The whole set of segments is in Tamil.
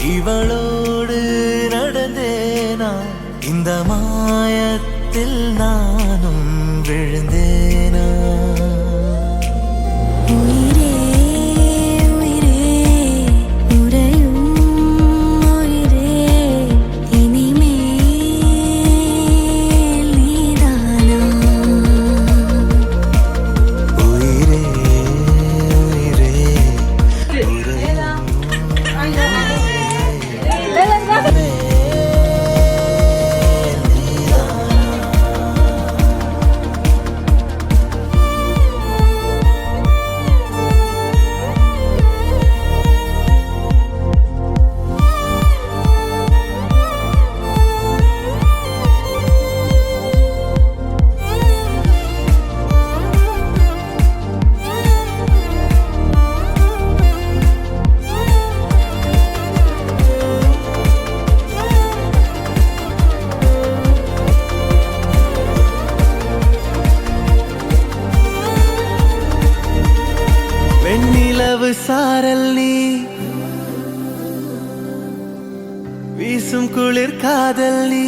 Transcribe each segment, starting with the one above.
இவளோடு நடந்தேனா இந்த மாயத்தில் நானும் விழுந்தேனா சாரல் நீ வீசும் குளிர் காதல் நீ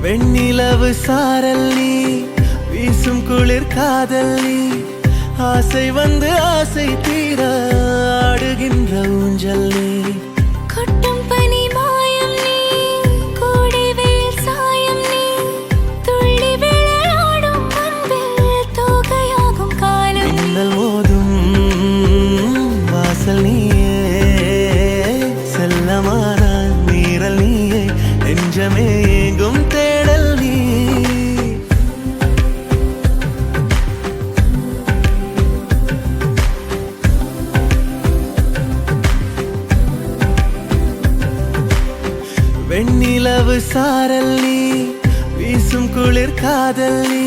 வெண்ணிலவு சாரல் நீ வீசும் குளிர் காதல் நீ ஆசை வந்து ஆசை தீர ஆடுகின்ற ஊஞ்சல் நீ செல்லமான நீரல் நீயே நெஞ்சமே எங்கும் தேடல் நீ வெண்ணிலவு சாரல் நீ வீசும் குளிர் காதல் நீ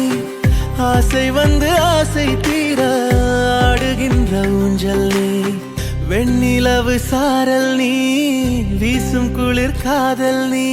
ஆசை வந்து ஆசை தீர ஆடுகின்ற ஊஞ்சல் நீ வெண்ணிலவு சாரல் நீ வீசும் குளிர் காதல் நீ